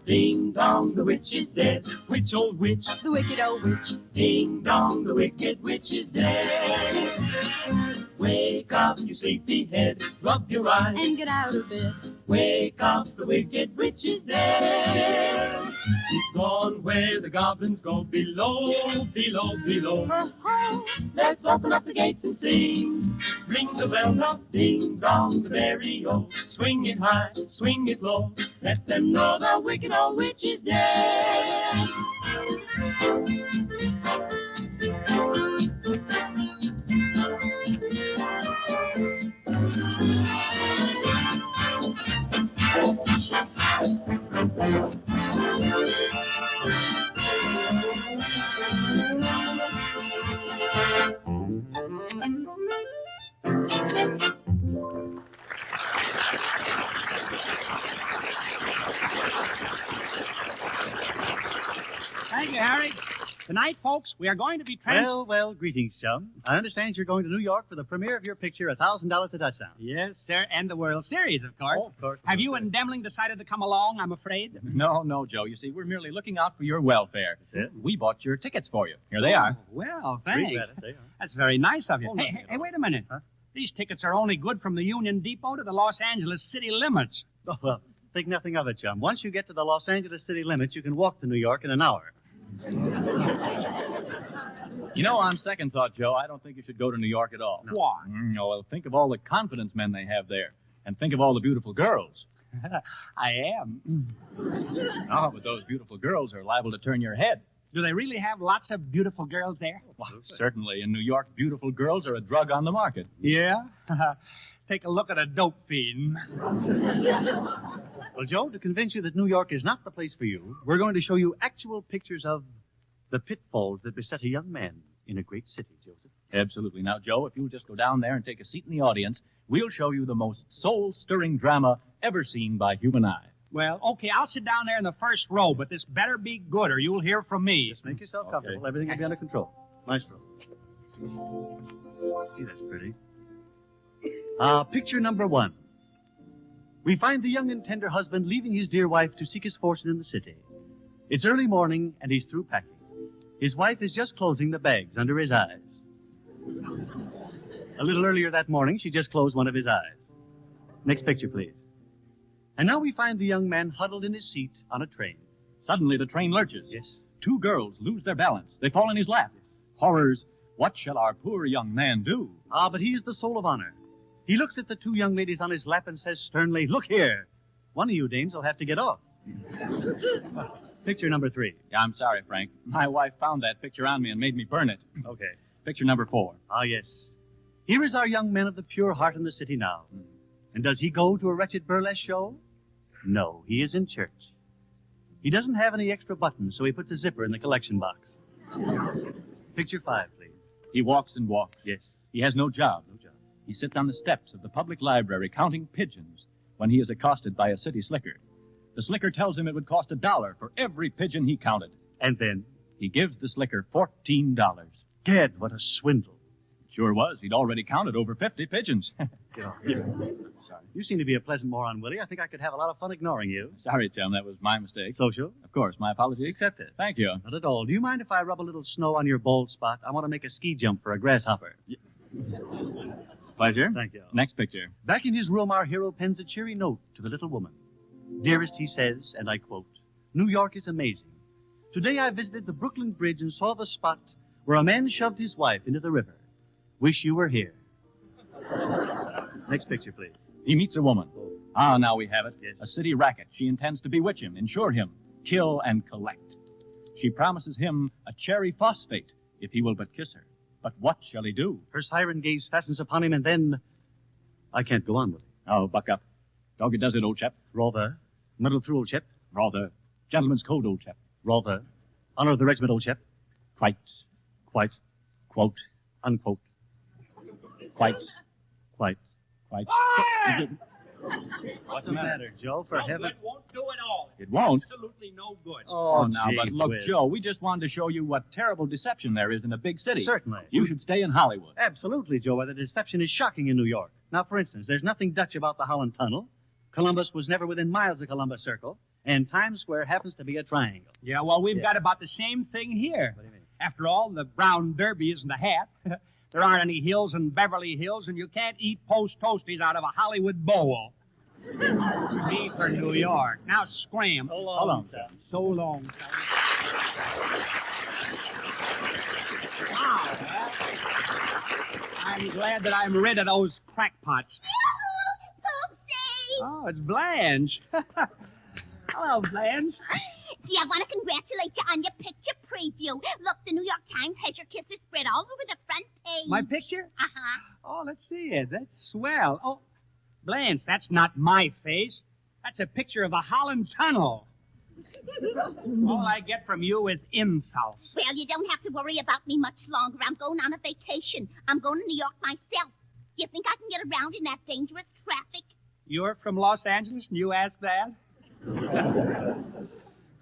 Ding dong, the witch is dead. Witch, old witch. The wicked old witch. Ding dong, the wicked witch is dead. Wake up, you sleepyhead. Rub your eyes And get out of bed. Wake up, the wicked witch is dead. She's gone where the goblins go, below, below, below. Ho, Let's open up the gates and sing. Ring the bells up, ding dong, the merry-o. Swing it high, swing it low. Let them know the wicked old witch is dead. Thank you, Harry. Tonight, folks, we are going to be Well, greetings, chum. I understand you're going to New York for the premiere of your picture, $1,000 to Touchdown. Yes, sir, and the World Series, of course. Oh, of course. Have you and Demling decided to come along, I'm afraid? No, Joe. You see, we're merely looking out for your welfare. That's it. We bought your tickets for you. Here they are. Well, Read thanks. about it, they are. That's very nice of you. Oh, Hey, wait a minute. Huh? These tickets are only good from the Union Depot to the Los Angeles city limits. Oh, well, think nothing of it, chum. Once you get to the Los Angeles city limits, you can walk to New York in an hour. You know, on second thought, Joe, I don't think you should go to New York at all. Why? No, well, think of all the confidence men they have there. And think of all the beautiful girls. I am. Oh, but those beautiful girls are liable to turn your head. Do they really have lots of beautiful girls there? Well, certainly. In New York, beautiful girls are a drug on the market. Yeah? Take a look at a dope fiend. Well, Joe, to convince you that New York is not the place for you, we're going to show you actual pictures of the pitfalls that beset a young man in a great city, Joseph. Absolutely. Now, Joe, if you'll just go down there and take a seat in the audience, we'll show you the most soul-stirring drama ever seen by human eye. Well, okay, I'll sit down there in the first row, but this better be good or you'll hear from me. Just make yourself comfortable. Everything will be under control. Nice row. See, that's pretty. Picture number 1. We find the young and tender husband leaving his dear wife to seek his fortune in the city. It's early morning, and he's through packing. His wife is just closing the bags under his eyes. A little earlier that morning, she just closed one of his eyes. Next picture, please. And now we find the young man huddled in his seat on a train. Suddenly, the train lurches. Yes. 2 girls lose their balance. They fall in his lap. Horrors. What shall our poor young man do? But he is the soul of honor. He looks at the 2 young ladies on his lap and says sternly, "Look here. One of you dames will have to get off." Picture number 3. Yeah, I'm sorry, Frank. My wife found that picture on me and made me burn it. Okay. Picture number 4. Yes. Here is our young man of the pure heart in the city now. And does he go to a wretched burlesque show? No, he is in church. He doesn't have any extra buttons, so he puts a zipper in the collection box. Picture 5, please. He walks and walks. Yes. He has no job. He sits on the steps of the public library counting pigeons when he is accosted by a city slicker. The slicker tells him it would cost $1 for every pigeon he counted. And then? He gives the slicker $14. Gad, what a swindle. Sure was. He'd already counted over 50 pigeons. Get off here. Sorry. You seem to be a pleasant moron, Willie. I think I could have a lot of fun ignoring you. Sorry, chum. That was my mistake. Social? Of course. My apologies. Accept it. Thank you. Not at all. Do you mind if I rub a little snow on your bald spot? I want to make a ski jump for a grasshopper. Pleasure. Thank you. Next picture. Back in his room, our hero pens a cheery note to the little woman. Dearest, he says, and I quote, New York is amazing. Today I visited the Brooklyn Bridge and saw the spot where a man shoved his wife into the river. Wish you were here. Next picture, please. He meets a woman. Ah, now we have it. Yes. A city racket. She intends to bewitch him, insure him, kill and collect. She promises him a cherry phosphate if he will but kiss her. But what shall he do? Her siren gaze fastens upon him, and then... I can't go on with it. Oh, buck up. Dog it does it, old chap. Rather. Muddle through, old chap. Rather. Gentleman's code, old chap. Rather. Honor of the regiment, old chap. Quite. Quite. Quote. Unquote. Quite. Quite. Quite. What's the matter, Joe? For heaven... It won't do at all. It won't? Absolutely no good. Oh, now, gee but look, whiz. Joe, we just wanted to show you what terrible deception there is in a big city. Certainly. You should stay in Hollywood. Absolutely, Joe. Why, the deception is shocking in New York. Now, for instance, there's nothing Dutch about the Holland Tunnel. Columbus was never within miles of Columbus Circle. And Times Square happens to be a triangle. Yeah, well, we've got about the same thing here. What do you mean? After all, the brown derby isn't a hat. There aren't any hills in Beverly Hills, and you can't eat post toasties out of a Hollywood bowl. Me for New York. Now scram. So long, Hold on. son. So long, son. Wow. I'm glad that I'm rid of those crackpots. Oh, it's Blanche. Hello, Blanche. Gee, I want to congratulate you on your picture preview. Look, the New York Times has your kisser spread all over the front page. My picture? Uh-huh. Oh, let's see it. That's swell. Oh, Blanche, that's not my face. That's a picture of a Holland Tunnel. All I get from you is insults. Well, you don't have to worry about me much longer. I'm going on a vacation. I'm going to New York myself. You think I can get around in that dangerous traffic? You're from Los Angeles and you ask that?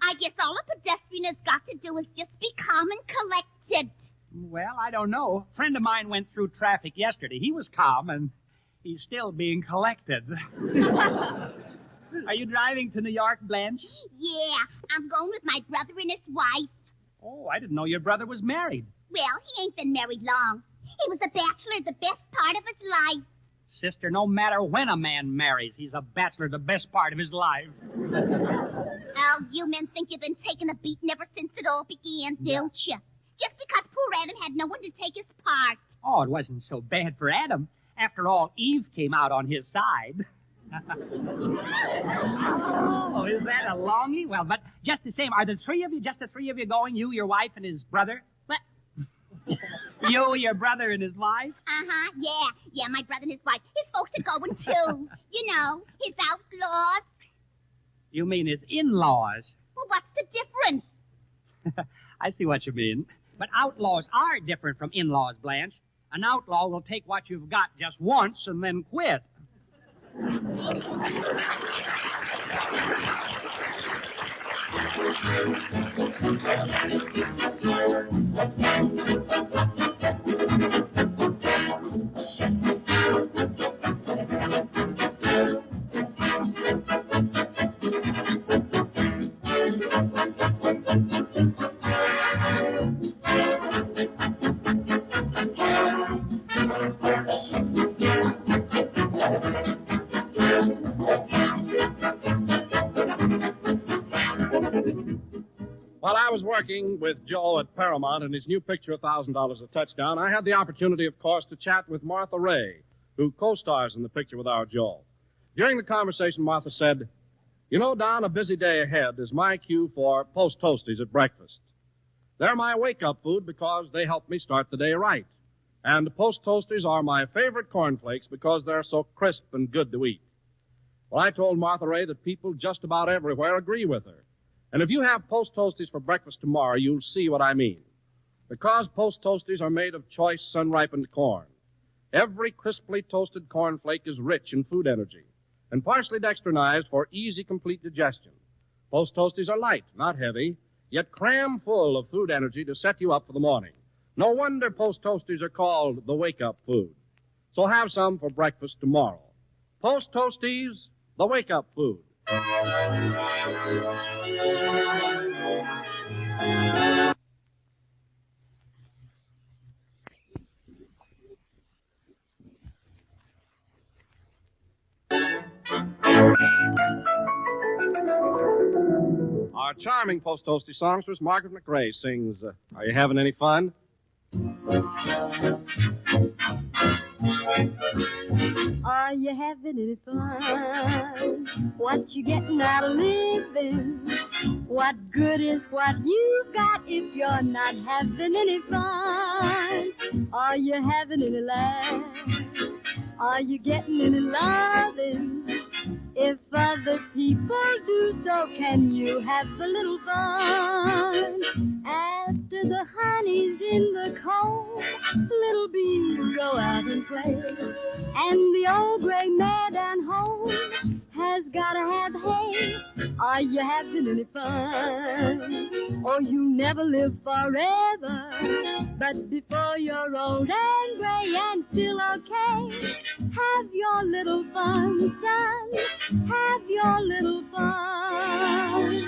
I guess all a pedestrian has got to do is just be calm and collected. Well, I don't know. A friend of mine went through traffic yesterday. He was calm, and he's still being collected. Are you driving to New York, Blanche? Yeah, I'm going with my brother and his wife. Oh, I didn't know your brother was married. Well, he ain't been married long. He was a bachelor the best part of his life. Sister, no matter when a man marries, he's a bachelor the best part of his life. Oh, you men think you've been taking a beating ever since it all began, don't you? Just because poor Adam had no one to take his part. Oh, it wasn't so bad for Adam. After all, Eve came out on his side. Oh, is that a longie? Well, but just the same, are the three of you going? You, your wife, and his brother? What? You, your brother, and his wife? Uh-huh, yeah. Yeah, my brother and his wife. His folks are going, too. You know, his outlaws. You mean his in-laws? Well, what's the difference? I see what you mean. But outlaws are different from in-laws, Blanche. An outlaw will take what you've got just once and then quit. While I was working with Joe at Paramount and his new picture, $1,000 a Touchdown, I had the opportunity, of course, to chat with Martha Ray, who co-stars in the picture with our Joe. During the conversation, Martha said, "You know, Don, a busy day ahead is my cue for Post Toasties at breakfast. They're my wake-up food because they help me start the day right. And Post Toasties are my favorite cornflakes because they're so crisp and good to eat." Well, I told Martha Ray that people just about everywhere agree with her. And if you have Post Toasties for breakfast tomorrow, you'll see what I mean. Because Post Toasties are made of choice sun-ripened corn. Every crisply toasted cornflake is rich in food energy and partially dextrinized for easy, complete digestion. Post Toasties are light, not heavy, yet cram full of food energy to set you up for the morning. No wonder Post Toasties are called the wake-up food. So have some for breakfast tomorrow. Post Toasties, the wake-up food. Our charming Post Toasty songstress, Margaret McRae, sings, Are You Having Any Fun? Are you having any fun? What you getting out of living? What good is what you've got if you're not having any fun? Are you having any laugh? Are you getting any loving? If other people do so, can you have a little fun? After the honey's in the comb, little bees go out and play. And the old gray mare down home has gotta have hay. Are you having any fun? Or you never live forever. But before you're old and gray and still okay, have your little fun, son. Have your little fun.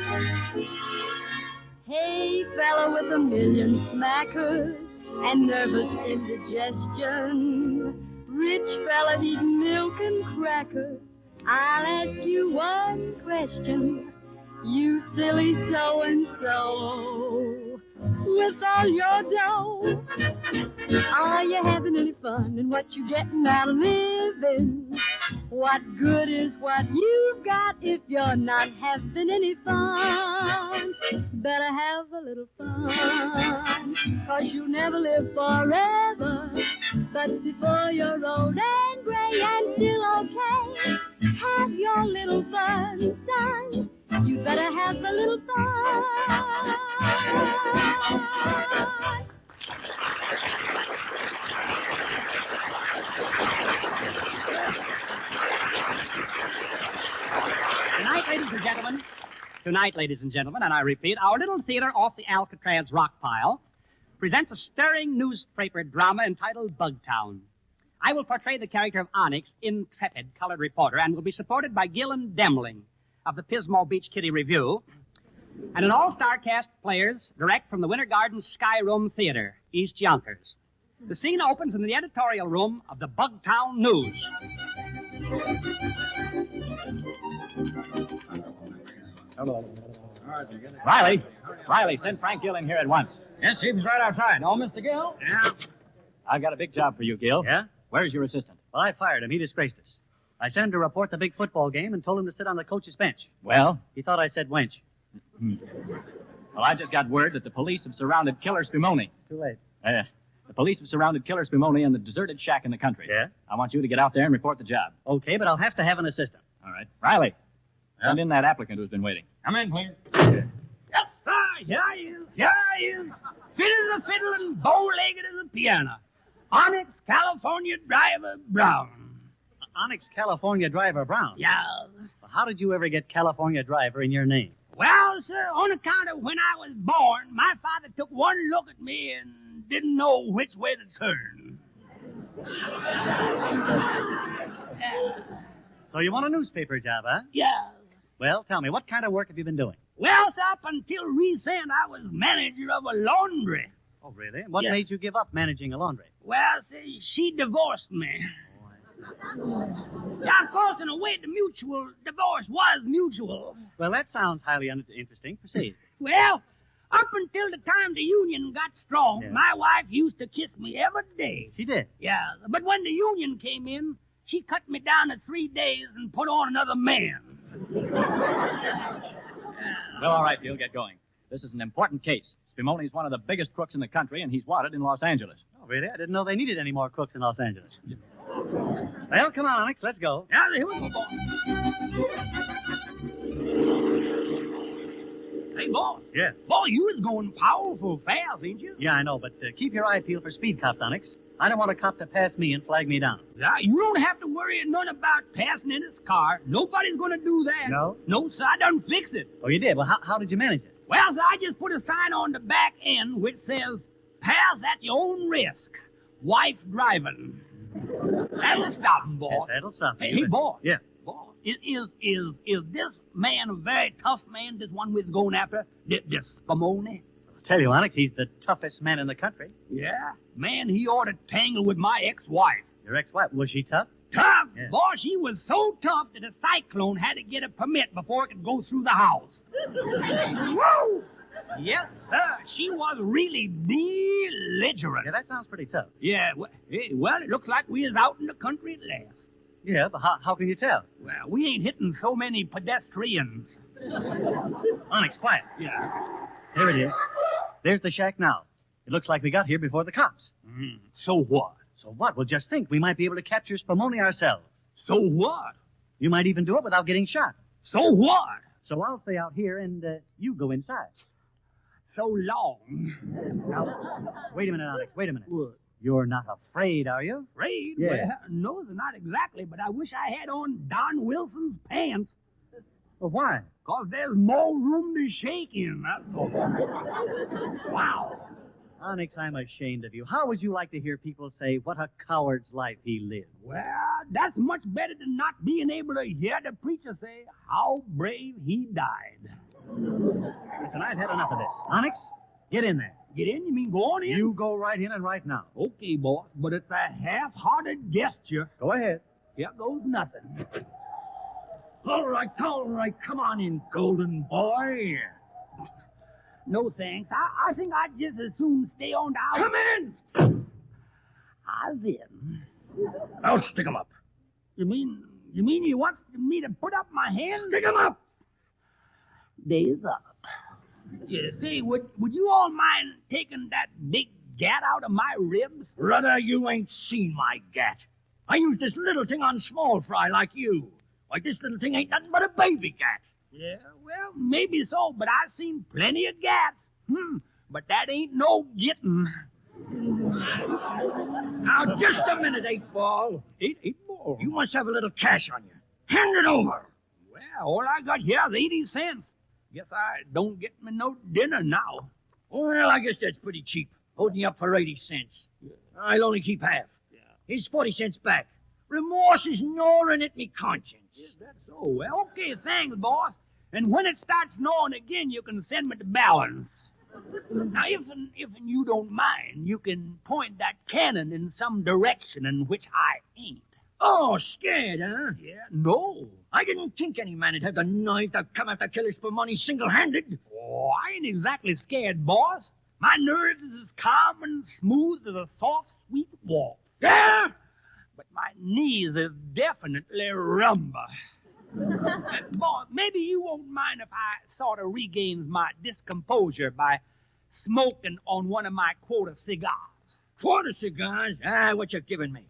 Hey, fella with a million smackers and nervous indigestion, rich fella eating milk and crackers, I'll ask you one question. You silly so-and-so, with all your dough, are you having any fun? And what you getting out of living? What good is what you've got if you're not having any fun? Better have a little fun, 'cause you'll never live forever. But before you're old and gray and still okay, have your little fun, son. You better have a little fun. Tonight, ladies and gentlemen, and I repeat, our little theater off the Alcatraz rock pile presents a stirring newspaper drama entitled Bugtown. I will portray the character of Onyx, intrepid colored reporter, and will be supported by Gillen Demling of the Pismo Beach Kitty Review, and an all-star cast of players direct from the Winter Garden Sky Room Theater, East Yonkers. The scene opens in the editorial room of the Bugtown News. Hello. Riley, send Frank Gill in here at once. Yes, he was right outside. Oh, Mr. Gill? Yeah? I've got a big job for you, Gill. Yeah? Where's your assistant? Well, I fired him. He disgraced us. I sent him to report the big football game and told him to sit on the coach's bench. Well? He thought I said wench. Well, I just got word that the police have surrounded Killer Spumoni. Too late. The police have surrounded Killer Spumoni in the deserted shack in the country. Yeah? I want you to get out there and report the job. Okay, but I'll have to have an assistant. All right. Riley, send in that applicant who's been waiting. Come in, please. Yes, sir. Here I is. Fit as a fiddle and bow-legged as a piano. Onyx, California driver Brown. Onyx California Driver Brown? Yeah. Well, how did you ever get California Driver in your name? Well, sir, on account of when I was born, my father took one look at me and didn't know which way to turn. So you want a newspaper job, huh? Yeah. Well, tell me, what kind of work have you been doing? Well, sir, up until recent, I was manager of a laundry. Oh, really? What Yeah. made you give up managing a laundry? Well, see, she divorced me. Yeah, of course, in a way, the mutual divorce was mutual. Well, that sounds highly interesting. Proceed. Well, up until the time the union got strong, Yeah. my wife used to kiss me every day. She did? Yeah, but when the union came in, she cut me down to 3 days and put on another man. Well, all right, Gill, get going. This is an important case. Spumoni's one of the biggest crooks in the country, and he's wanted in Los Angeles. Oh, really? I didn't know they needed any more crooks in Los Angeles. Well, come on, Onyx, let's go. Yeah, here we go, boy. Hey, boy. Yeah. Boy, you was going powerful fast, ain't you? Yeah, I know, but keep your eye peeled for speed cops, Onyx. I don't want a cop to pass me and flag me down. Yeah, you don't have to worry none about passing in his car. Nobody's going to do that. No? No, sir, I done fixed it. Oh, you did? Well, how did you manage it? Well, sir, I just put a sign on the back end which says, pass at your own risk. Wife driving. That'll stop him, boy. Yes, that'll stop him. Hey, boy. Yeah. Boy, is this man a very tough man, this one we're going after? This Spumoni? I'll tell you, Onyx, he's the toughest man in the country. Yeah? Man, he ought to tangle with my ex-wife. Your ex-wife, was she tough? Tough? Yeah. Boy, she was so tough that a cyclone had to get a permit before it could go through the house. Whoa! Yes, sir. She was really belligerent. Yeah, that sounds pretty tough. Yeah, well, it looks like we is out in the country at last. Yeah, but how can you tell? Well, we ain't hitting so many pedestrians. Onyx, quiet. Yeah. There it is. There's the shack now. It looks like we got here before the cops. So what? So what? Well, just think. We might be able to capture Spumoni ourselves. So what? You might even do it without getting shot. So what? So I'll stay out here and you go inside. So long. Now, wait a minute, Onyx. Wait a minute. What? You're not afraid, are you? Afraid? Yeah. Well, no, not exactly, but I wish I had on Don Wilson's pants. Well, why? 'Cause there's more room to shake in, that's all. Wow. Onyx, I'm ashamed of you. How would you like to hear people say what a coward's life he lived? Well, that's much better than not being able to hear the preacher say how brave he died. Listen, I've had enough of this. Onyx, get in there. Get in? You mean go on in? You go right in and right now. Okay, boss, but it's a half-hearted gesture. Go ahead. Here goes nothing. All right, come on in, golden boy. No thanks. I think I'd just as soon stay on down. Come in! I's in. I'll stick 'em up. You mean you want me to put up my hand? Stick 'em up! Days up. Yeah, say, would you all mind taking that big gat out of my ribs? Brother, you ain't seen my gat. I use this little thing on small fry like you. Why, this little thing ain't nothing but a baby gat. Yeah, well, maybe so, but I've seen plenty of gats. But that ain't no getting. Now, just a minute, 8-ball. 8-ball? You must have a little cash on you. Hand it over. Well, all I got here is 80 cents. Guess I don't get me no dinner now. Well, I guess that's pretty cheap. Holding you up for 80 cents. I'll only keep half. Here's 40 cents back. Remorse is gnawing at me conscience. Yes, that's so. Well, okay, thanks, boss. And when it starts gnawing again, you can send me the balance. Now, if you don't mind, you can point that cannon in some direction in which I ain't. Oh, scared, huh? Yeah, no. I didn't think any man would have the nerve to come after Killers for money single-handed. Oh, I ain't exactly scared, boss. My nerves is as calm and smooth as a soft, sweet walk. Yeah? But my knees is definitely rumba. Boss, maybe you won't mind if I sort of regains my discomposure by smoking on one of my quarter cigars. Quarter cigars? What you giving me?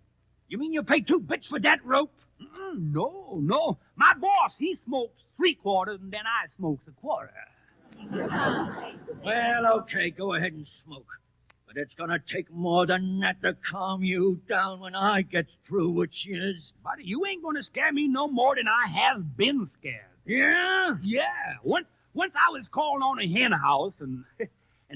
You mean you pay 2 bits for that rope? No. My boss, he smokes 3 quarters, and then I smokes a quarter. Well, okay, go ahead and smoke. But it's gonna take more than that to calm you down when I gets through with yous. Buddy, you ain't gonna scare me no more than I have been scared. Yeah? Yeah. Once I was called on a hen house, and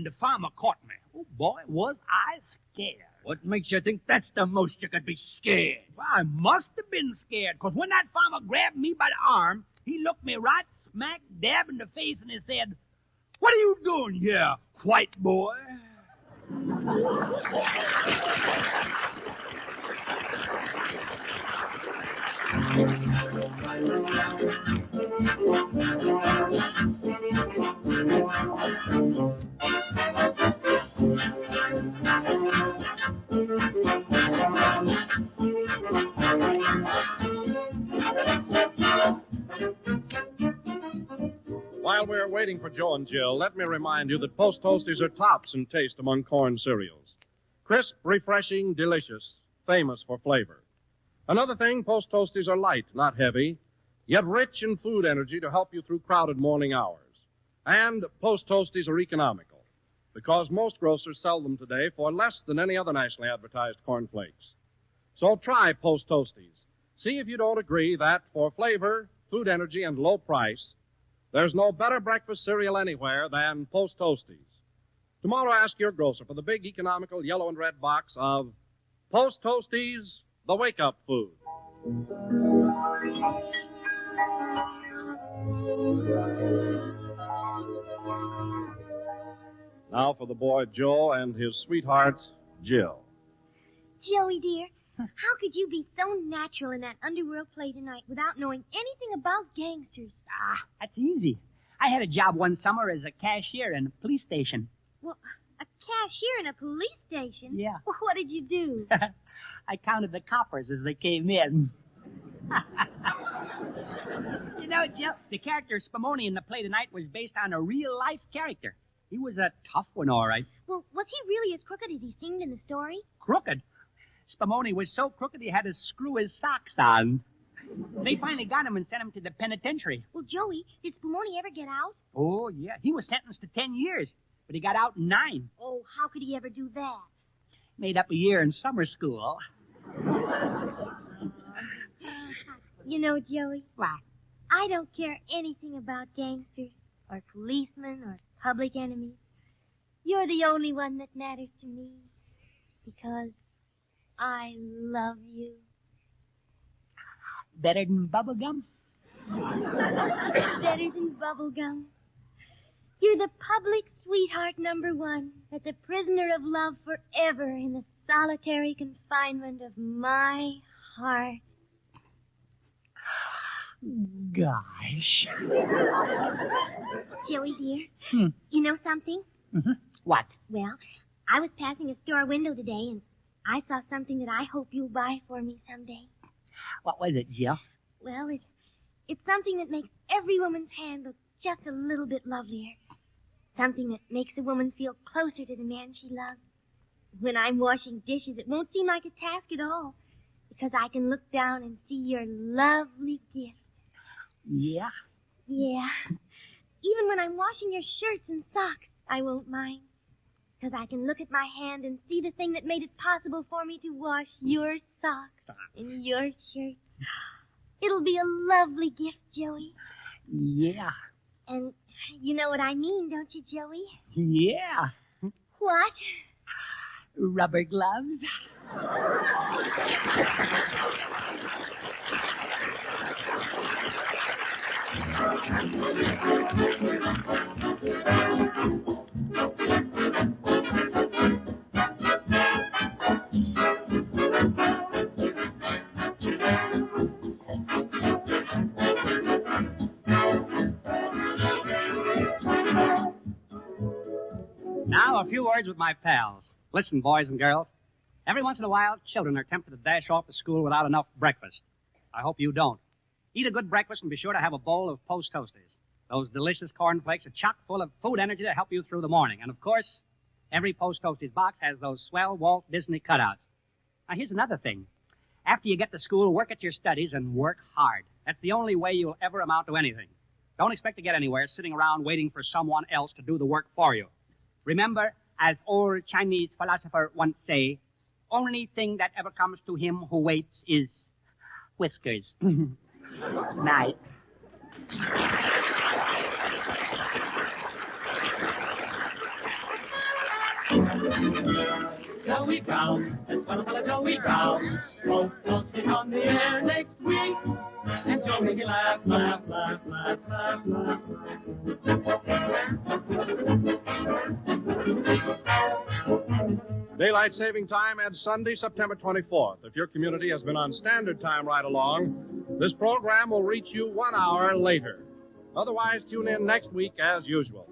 the farmer caught me. Oh, boy, was I scared. What makes you think that's the most you could be scared? Well, I must have been scared, 'cause when that farmer grabbed me by the arm, he looked me right smack dab in the face and he said, "What are you doing here, white boy?" While we're waiting for Joe and Jill, let me remind you that Post Toasties are tops in taste among corn cereals. Crisp, refreshing, delicious, famous for flavor. Another thing, Post Toasties are light, not heavy, yet rich in food energy to help you through crowded morning hours. And Post Toasties are economical, because most grocers sell them today for less than any other nationally advertised cornflakes. So try Post Toasties. See if you don't agree that for flavor, food energy, and low price, there's no better breakfast cereal anywhere than Post Toasties. Tomorrow, ask your grocer for the big economical yellow and red box of Post Toasties, the wake-up food. Now for the boy Joe and his sweetheart, Jill. Joey, dear, how could you be so natural in that underworld play tonight without knowing anything about gangsters? That's easy. I had a job one summer as a cashier in a police station. Well, a cashier in a police station? Yeah. Well, what did you do? I counted the coppers as they came in. You know, Jeff, the character Spumoni in the play tonight was based on a real-life character. He was a tough one, all right. Well, was he really as crooked as he seemed in the story? Crooked? Spumoni was so crooked he had to screw his socks on. They finally got him and sent him to the penitentiary. Well, Joey, did Spumoni ever get out? Oh, yeah. He was sentenced to 10 years, but he got out in 9. Oh, how could he ever do that? Made up a year in summer school. You know, Joey, what? I don't care anything about gangsters or policemen or public enemies. You're the only one that matters to me because I love you. Better than bubblegum? Better than bubblegum. You're the public sweetheart #1 that's a prisoner of love forever in the solitary confinement of my heart. Gosh. Joey, dear, you know something? Mm-hmm. What? Well, I was passing a store window today, and I saw something that I hope you'll buy for me someday. What was it, Jill? Well, it's something that makes every woman's hand look just a little bit lovelier. Something that makes a woman feel closer to the man she loves. When I'm washing dishes, it won't seem like a task at all, because I can look down and see your lovely gift. Yeah? Yeah. Even when I'm washing your shirts and socks, I won't mind, because I can look at my hand and see the thing that made it possible for me to wash your socks and your shirts. It'll be a lovely gift, Joey. Yeah. And you know what I mean, don't you, Joey? Yeah. What? Rubber gloves. Now, a few words with my pals. Listen, boys and girls. Every once in a while, children are tempted to dash off to school without enough breakfast. I hope you don't. Eat a good breakfast and be sure to have a bowl of Post Toasties. Those delicious cornflakes are chock full of food energy to help you through the morning. And, of course, every Post Toasties box has those swell Walt Disney cutouts. Now, here's another thing. After you get to school, work at your studies and work hard. That's the only way you'll ever amount to anything. Don't expect to get anywhere sitting around waiting for someone else to do the work for you. Remember, as old Chinese philosopher once say, only thing that ever comes to him who waits is whiskers. Night. Joey Brown, that's one of Joey Brown. Post Toasties on the air next week. And Joey can laugh, laugh, laugh, laugh, laugh, laugh. Daylight saving time ends Sunday, September 24th. If your community has been on standard time right along, this program will reach you 1 hour later. Otherwise, tune in next week as usual.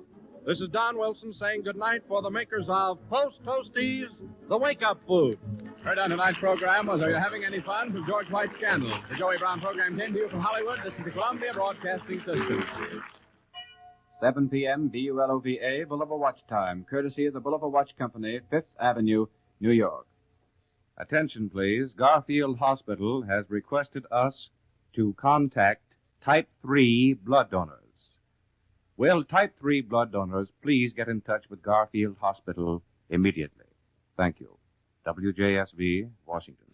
This is Don Wilson saying goodnight for the makers of Post Toasties, the wake-up food. Heard on tonight's program was Are You Having Any Fun? From George White's Scandal. The Joey Brown program came to you from Hollywood. This is the Columbia Broadcasting System. 7 p.m. BULOVA, Boulevard Watch Time, courtesy of the Boulevard Watch Company, 5th Avenue, New York. Attention, please. Garfield Hospital has requested us to contact Type 3 blood donors. Will Type 3 blood donors please get in touch with Garfield Hospital immediately? Thank you. WJSV, Washington.